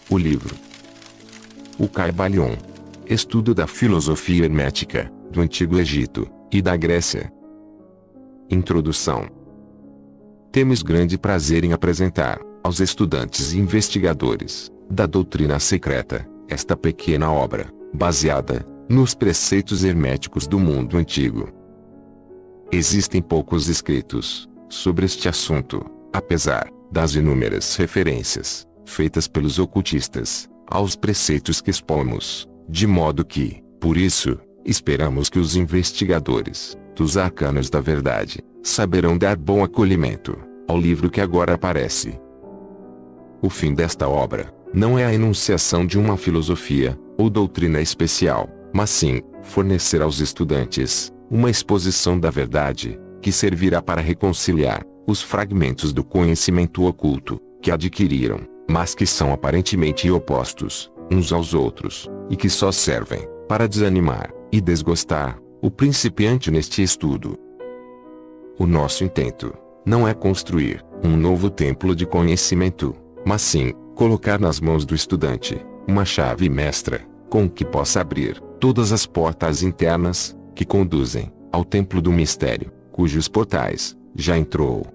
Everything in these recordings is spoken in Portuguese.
O livro O Caibalion. Estudo da filosofia hermética, do Antigo Egito, e da Grécia. Introdução. Temos grande prazer em apresentar, aos estudantes e investigadores, da doutrina secreta, esta pequena obra, baseada, nos preceitos herméticos do mundo antigo. Existem poucos escritos, sobre este assunto, apesar, das inúmeras referências, feitas pelos ocultistas, aos preceitos que expomos, de modo que, por isso, esperamos que os investigadores, dos arcanos da verdade, saberão dar bom acolhimento, ao livro que agora aparece. O fim desta obra, não é a enunciação de uma filosofia, ou doutrina especial, mas sim, fornecer aos estudantes, uma exposição da verdade, que servirá para reconciliar, os fragmentos do conhecimento oculto, que adquiriram, mas que são aparentemente opostos, uns aos outros, e que só servem, para desanimar, e desgostar, o principiante neste estudo. O nosso intento, não é construir, um novo templo de conhecimento, mas sim, colocar nas mãos do estudante, uma chave mestra, com que possa abrir, todas as portas internas, que conduzem, ao templo do mistério, cujos portais, já entrou.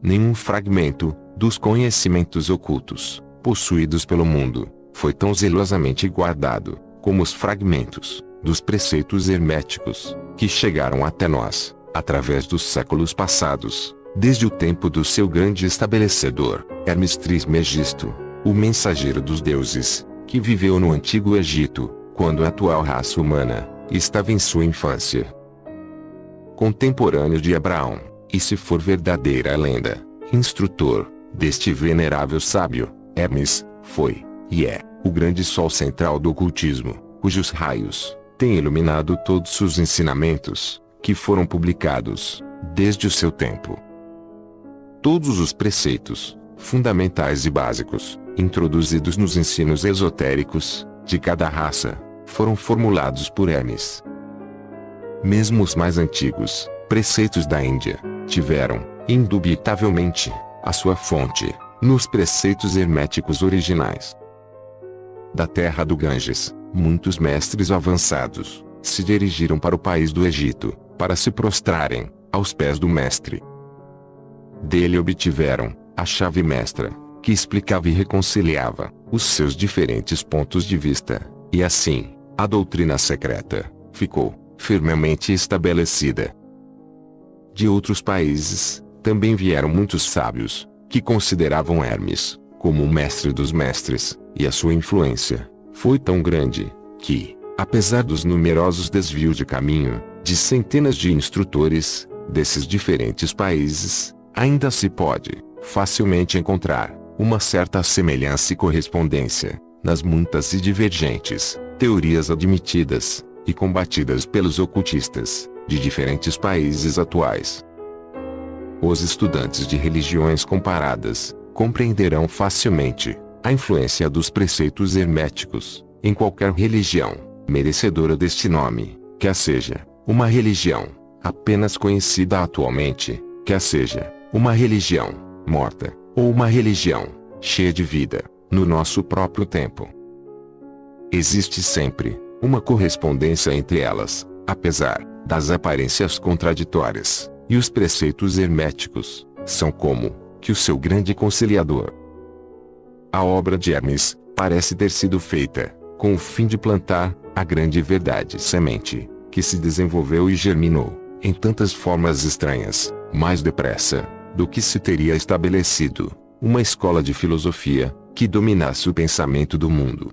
Nenhum fragmento, dos conhecimentos ocultos, possuídos pelo mundo, foi tão zelosamente guardado, como os fragmentos, dos preceitos herméticos, que chegaram até nós, através dos séculos passados, desde o tempo do seu grande estabelecedor, Hermes Trismegisto, o mensageiro dos deuses, que viveu no Antigo Egito, quando a atual raça humana, estava em sua infância. Contemporâneo de Abraão, e se for verdadeira a lenda, instrutor, deste venerável sábio, Hermes, foi, e é, o grande sol central do ocultismo, cujos raios, têm iluminado todos os ensinamentos, que foram publicados, desde o seu tempo. Todos os preceitos, fundamentais e básicos, introduzidos nos ensinos esotéricos, de cada raça, foram formulados por Hermes. Mesmo os mais antigos, preceitos da Índia, tiveram, indubitavelmente, a sua fonte, nos preceitos herméticos originais. Da terra do Ganges, muitos mestres avançados, se dirigiram para o país do Egito, para se prostrarem, aos pés do mestre. Dele obtiveram, a chave mestra, que explicava e reconciliava, os seus diferentes pontos de vista, e assim, a doutrina secreta, ficou, firmemente estabelecida. De outros países, também vieram muitos sábios, que consideravam Hermes, como o mestre dos mestres, e a sua influência, foi tão grande, que, apesar dos numerosos desvios de caminho, de centenas de instrutores, desses diferentes países, ainda se pode, facilmente encontrar, uma certa semelhança e correspondência, nas muitas e divergentes, teorias admitidas, e combatidas pelos ocultistas, de diferentes países atuais. Os estudantes de religiões comparadas, compreenderão facilmente, a influência dos preceitos herméticos, em qualquer religião, merecedora deste nome, quer seja, uma religião, apenas conhecida atualmente, quer seja, uma religião, morta, ou uma religião, cheia de vida, no nosso próprio tempo. Existe sempre, uma correspondência entre elas, apesar, das aparências contraditórias, e os preceitos herméticos, são como, que o seu grande conciliador. A obra de Hermes, parece ter sido feita, com o fim de plantar, a grande verdade semente, que se desenvolveu e germinou, em tantas formas estranhas, mais depressa, do que se teria estabelecido, uma escola de filosofia, que dominasse o pensamento do mundo.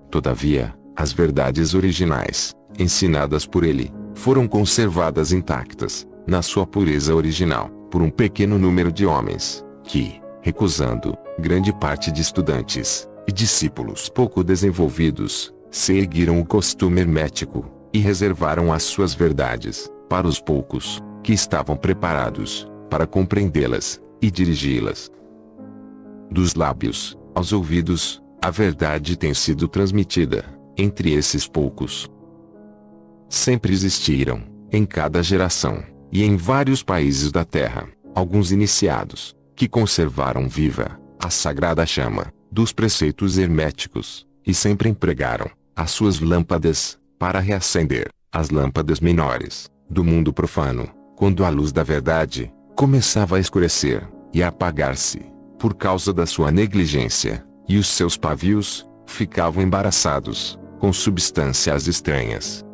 Todavia, as verdades originais, ensinadas por ele, foram conservadas intactas, na sua pureza original, por um pequeno número de homens, que, recusando, grande parte de estudantes, e discípulos pouco desenvolvidos, seguiram o costume hermético, e reservaram as suas verdades, para os poucos, que estavam preparados, para compreendê-las, e dirigi-las. Dos lábios, aos ouvidos, a verdade tem sido transmitida, entre esses poucos. Sempre existiram, em cada geração, e em vários países da Terra, alguns iniciados, que conservaram viva, a sagrada chama, dos preceitos herméticos, e sempre empregaram as suas lâmpadas para reacender as lâmpadas menores do mundo profano, quando a luz da verdade começava a escurecer e a apagar-se por causa da sua negligência, e os seus pavios ficavam embaraçados com substâncias estranhas.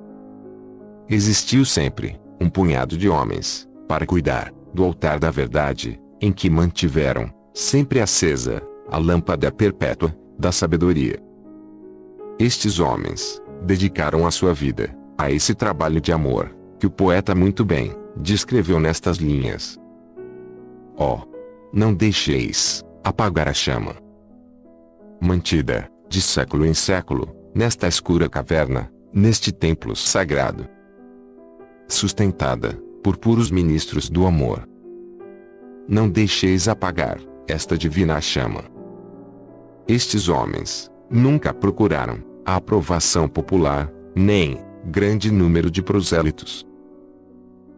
Existiu sempre um punhado de homens para cuidar do altar da verdade, em que mantiveram sempre acesa a lâmpada perpétua da sabedoria. Estes homens dedicaram a sua vida a esse trabalho de amor, que o poeta muito bem descreveu nestas linhas. Ó, não deixeis apagar a chama, mantida, de século em século, nesta escura caverna, neste templo sagrado, sustentada por puros ministros do amor. Não deixeis apagar esta divina chama. Estes homens nunca procuraram a aprovação popular, nem grande número de prosélitos.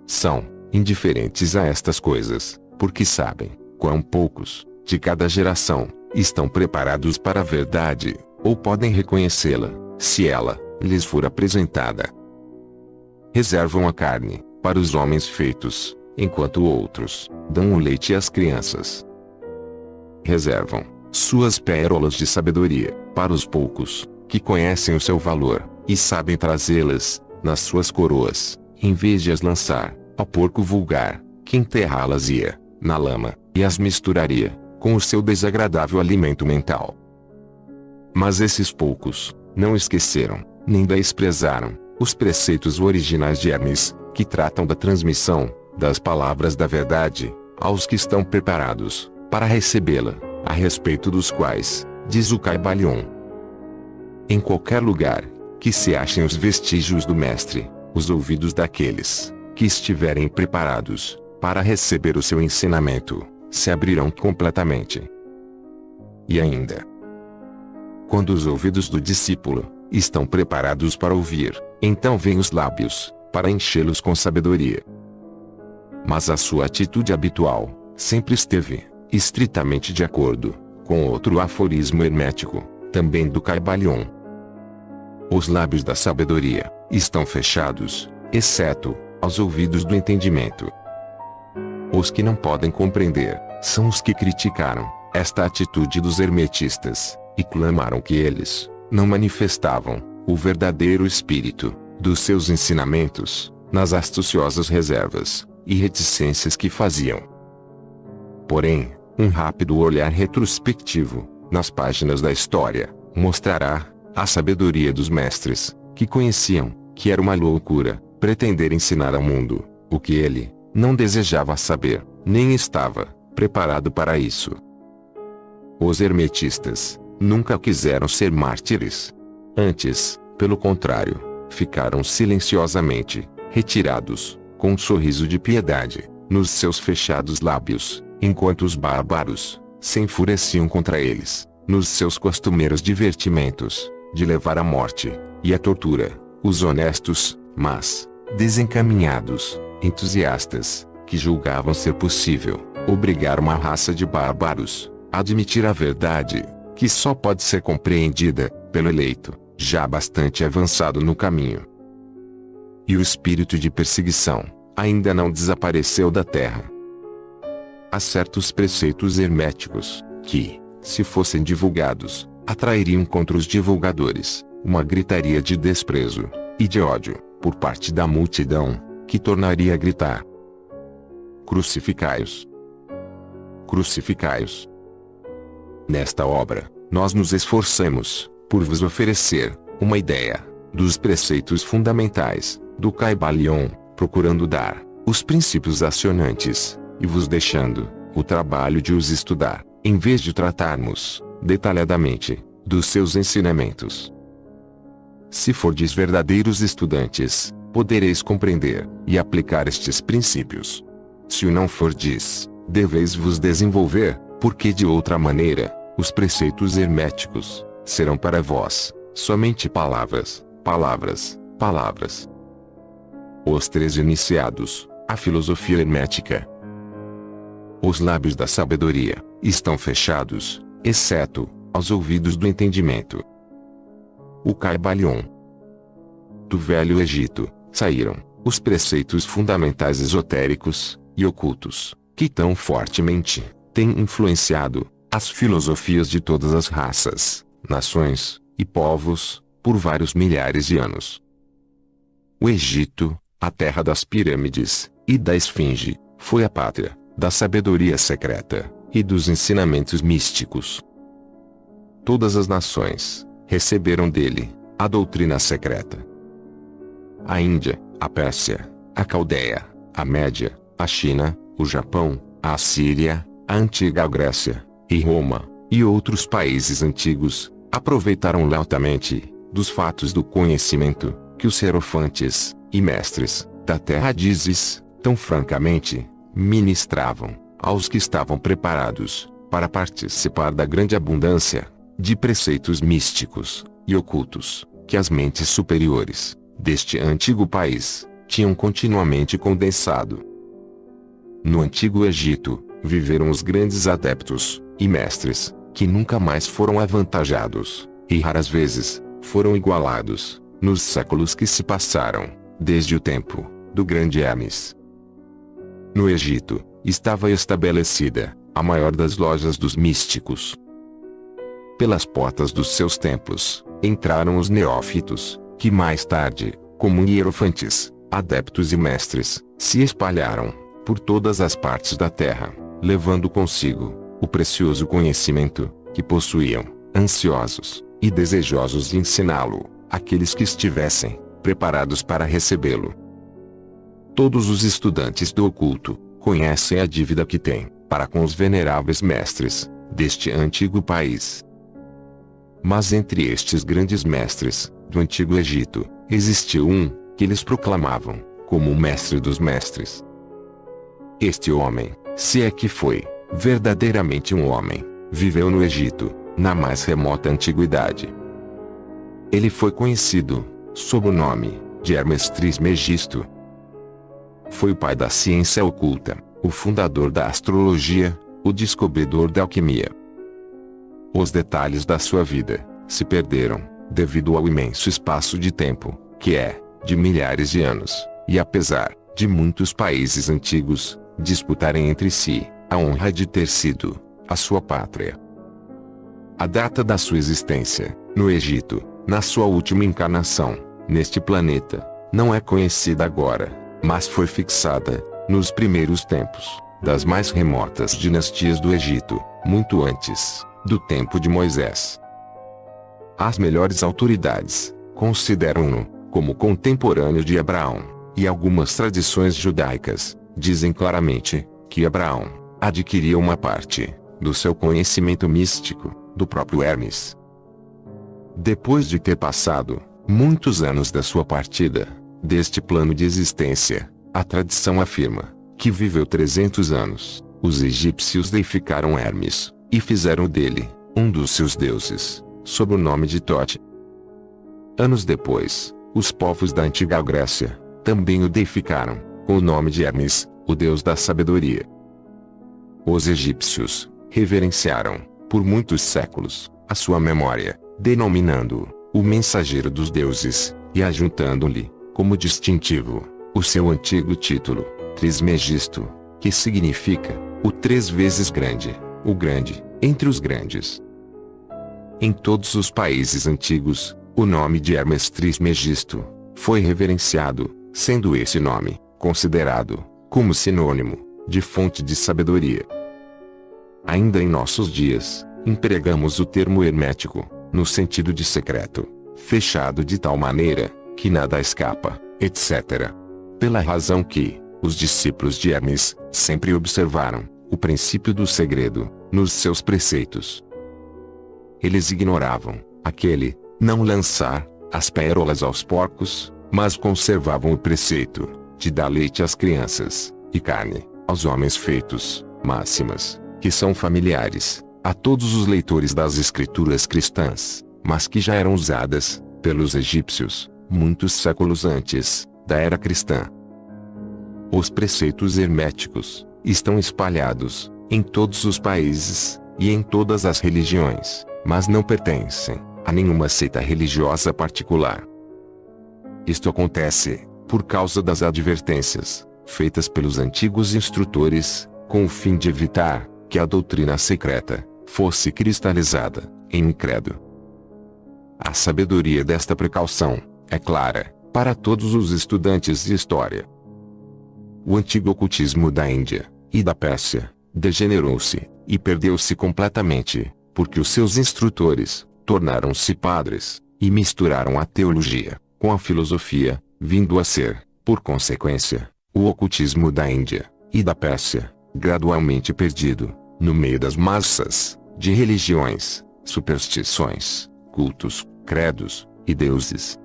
São indiferentes a estas coisas, porque sabem quão poucos de cada geração estão preparados para a verdade, ou podem reconhecê-la, se ela lhes for apresentada. Reservam a carne para os homens feitos, enquanto outros dão o leite às crianças. Reservam suas pérolas de sabedoria para os poucos que conhecem o seu valor e sabem trazê-las nas suas coroas, em vez de as lançar ao porco vulgar, que enterrá-las-ia na lama e as misturaria com o seu desagradável alimento mental. Mas esses poucos não esqueceram, nem desprezaram, os preceitos originais de Hermes, que tratam da transmissão das palavras da verdade aos que estão preparados para recebê-la, a respeito dos quais diz o Caibalion: em qualquer lugar que se achem os vestígios do mestre, os ouvidos daqueles que estiverem preparados para receber o seu ensinamento se abrirão completamente. E ainda, quando os ouvidos do discípulo estão preparados para ouvir, então vêm os lábios para enchê-los com sabedoria. Mas a sua atitude habitual sempre esteve estritamente de acordo com outro aforismo hermético, também do Caibalion: os lábios da sabedoria estão fechados, exceto aos ouvidos do entendimento. Os que não podem compreender são os que criticaram esta atitude dos hermetistas e clamaram que eles não manifestavam o verdadeiro espírito dos seus ensinamentos nas astuciosas reservas e reticências que faziam. Porém, um rápido olhar retrospectivo nas páginas da história mostrará a sabedoria dos mestres, que conheciam que era uma loucura pretender ensinar ao mundo o que ele não desejava saber, nem estava preparado para isso. Os hermetistas nunca quiseram ser mártires. Antes, pelo contrário, ficaram silenciosamente retirados, com um sorriso de piedade nos seus fechados lábios, enquanto os bárbaros se enfureciam contra eles, nos seus costumeiros divertimentos de levar à morte e à tortura os honestos, mas desencaminhados entusiastas, que julgavam ser possível obrigar uma raça de bárbaros a admitir a verdade, que só pode ser compreendida pelo eleito, já bastante avançado no caminho. E o espírito de perseguição ainda não desapareceu da terra. Há certos preceitos herméticos que, se fossem divulgados, atrairiam contra os divulgadores uma gritaria de desprezo e de ódio por parte da multidão, que tornaria a gritar: crucificai-os! Crucificai-os! Nesta obra, nós nos esforcemos por vos oferecer uma ideia dos preceitos fundamentais do Caibalion, procurando dar os princípios acionantes e vos deixando o trabalho de os estudar, em vez de tratarmos detalhadamente dos seus ensinamentos. Se fordes verdadeiros estudantes, podereis compreender e aplicar estes princípios. Se o não fordes, deveis vos desenvolver, porque de outra maneira, os preceitos herméticos serão para vós somente palavras, palavras, palavras. Os 13 iniciados à filosofia hermética. Os lábios da sabedoria estão fechados, exceto aos ouvidos do entendimento. O Caibalion. Do Velho Egito, saíram os preceitos fundamentais esotéricos e ocultos, que tão fortemente têm influenciado as filosofias de todas as raças, nações e povos, por vários milhares de anos. O Egito, a terra das pirâmides e da esfinge, foi a pátria da sabedoria secreta e dos ensinamentos místicos. Todas as nações receberam dele a doutrina secreta. A Índia, a Pérsia, a Caldeia, a Média, a China, o Japão, a Assíria, a antiga Grécia, e Roma, e outros países antigos, aproveitaram lautamente dos fatos do conhecimento que os hierofantes e mestres da terra dizes, tão francamente, ministravam aos que estavam preparados para participar da grande abundância de preceitos místicos e ocultos que as mentes superiores deste antigo país tinham continuamente condensado. No Antigo Egito, viveram os grandes adeptos e mestres, que nunca mais foram avantajados, e raras vezes foram igualados, nos séculos que se passaram, desde o tempo do grande Hermes. No Egito, estava estabelecida a maior das lojas dos místicos. Pelas portas dos seus templos, entraram os neófitos, que mais tarde, como hierofantes, adeptos e mestres, se espalharam por todas as partes da terra, levando consigo o precioso conhecimento que possuíam, ansiosos e desejosos de ensiná-lo àqueles que estivessem preparados para recebê-lo. Todos os estudantes do oculto conhecem a dívida que têm para com os veneráveis mestres deste antigo país. Mas entre estes grandes mestres do Antigo Egito, existiu um que eles proclamavam como o mestre dos mestres. Este homem, se é que foi verdadeiramente um homem, viveu no Egito, na mais remota antiguidade. Ele foi conhecido sob o nome de Hermes Trismegisto. Foi o pai da ciência oculta, o fundador da astrologia, o descobridor da alquimia. Os detalhes da sua vida se perderam devido ao imenso espaço de tempo, que é de milhares de anos, e apesar de muitos países antigos disputarem entre si a honra de ter sido a sua pátria. A data da sua existência no Egito, na sua última encarnação neste planeta, não é conhecida agora, mas foi fixada nos primeiros tempos das mais remotas dinastias do Egito, muito antes do tempo de Moisés. As melhores autoridades consideram-no como contemporâneo de Abraão, e algumas tradições judaicas dizem claramente que Abraão adquiria uma parte do seu conhecimento místico do próprio Hermes. Depois de ter passado muitos anos da sua partida deste plano de existência, a tradição afirma que viveu 300 anos. Os egípcios deificaram Hermes e fizeram dele um dos seus deuses, sob o nome de Tote. Anos depois, os povos da antiga Grécia também o deificaram com o nome de Hermes, o deus da sabedoria. Os egípcios reverenciaram, por muitos séculos, a sua memória, denominando-o o mensageiro dos deuses, e ajuntando-lhe, como distintivo, o seu antigo título, Trismegisto, que significa o 3 vezes grande, o grande, entre os grandes. Em todos os países antigos, o nome de Hermes Trismegisto foi reverenciado, sendo esse nome considerado como sinônimo de fonte de sabedoria. Ainda em nossos dias, empregamos o termo hermético, no sentido de secreto, fechado de tal maneira que nada escapa, etc. Pela razão que os discípulos de Hermes sempre observaram o princípio do segredo nos seus preceitos. Eles ignoravam aquele não lançar as pérolas aos porcos, mas conservavam o preceito de dar leite às crianças e carne aos homens feitos, máximas que são familiares a todos os leitores das escrituras cristãs, mas que já eram usadas pelos egípcios muitos séculos antes da era cristã. Os preceitos herméticos estão espalhados em todos os países e em todas as religiões, mas não pertencem a nenhuma seita religiosa particular. Isto acontece por causa das advertências feitas pelos antigos instrutores, com o fim de evitar que a doutrina secreta fosse cristalizada em um credo. A sabedoria desta precaução é clara para todos os estudantes de história. O antigo ocultismo da Índia e da Pérsia degenerou-se e perdeu-se completamente, porque os seus instrutores tornaram-se padres e misturaram a teologia com a filosofia, vindo a ser, por consequência, o ocultismo da Índia e da Pérsia, gradualmente perdido no meio das massas de religiões, superstições, cultos, credos e deuses.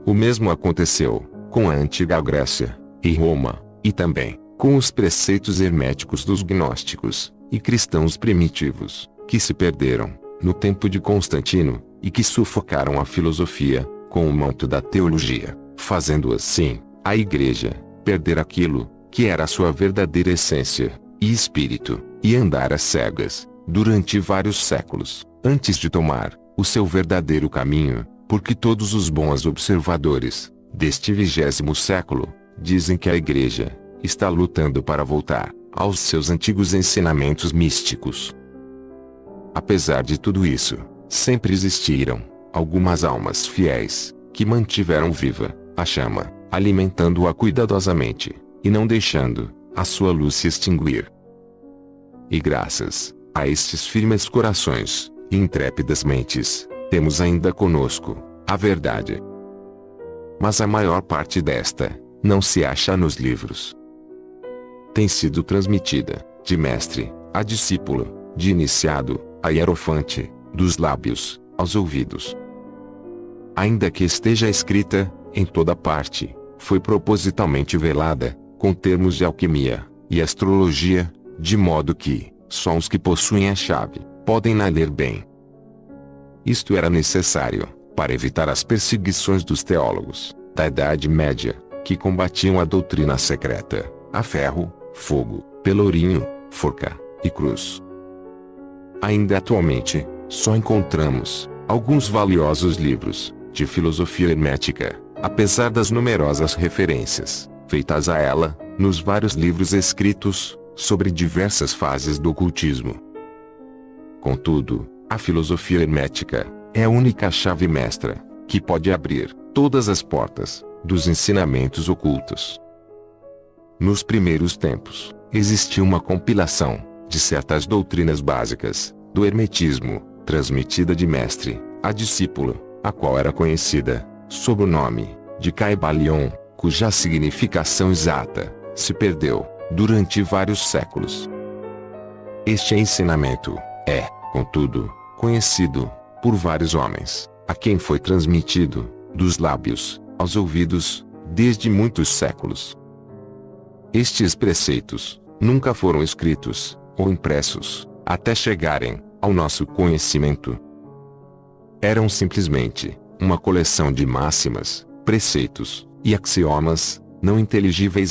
O mesmo aconteceu com a antiga Grécia e Roma, e também com os preceitos herméticos dos gnósticos e cristãos primitivos, que se perderam no tempo de Constantino, e que sufocaram a filosofia com o manto da teologia, fazendo assim a Igreja perder aquilo que era a sua verdadeira essência e espírito, e andar às cegas durante vários séculos, antes de tomar o seu verdadeiro caminho, porque todos os bons observadores deste 20º século dizem que a Igreja está lutando para voltar aos seus antigos ensinamentos místicos. Apesar de tudo isso, sempre existiram algumas almas fiéis que mantiveram viva a chama, alimentando-a cuidadosamente e não deixando a sua luz se extinguir. E graças a estes firmes corações e intrépidas mentes, temos ainda conosco a verdade. Mas a maior parte desta não se acha nos livros. Tem sido transmitida de mestre a discípulo, de iniciado a hierofante, dos lábios aos ouvidos. Ainda que esteja escrita em toda parte, foi propositalmente velada com termos de alquimia e astrologia, de modo que só os que possuem a chave podem na ler bem. Isto era necessário para evitar as perseguições dos teólogos da Idade Média, que combatiam a doutrina secreta a ferro, fogo, pelourinho, forca e cruz. Ainda atualmente, só encontramos alguns valiosos livros de filosofia hermética, apesar das numerosas referências feitas a ela nos vários livros escritos sobre diversas fases do ocultismo. Contudo, a filosofia hermética é a única chave mestra que pode abrir todas as portas dos ensinamentos ocultos. Nos primeiros tempos, existia uma compilação de certas doutrinas básicas do hermetismo, transmitida de mestre a discípulo, a qual era conhecida sob o nome de Caibalion, cuja significação exata se perdeu durante vários séculos. Este ensinamento é, contudo, conhecido por vários homens, a quem foi transmitido dos lábios aos ouvidos desde muitos séculos. Estes preceitos nunca foram escritos ou impressos até chegarem ao nosso conhecimento. Eram simplesmente uma coleção de máximas, preceitos e axiomas não inteligíveis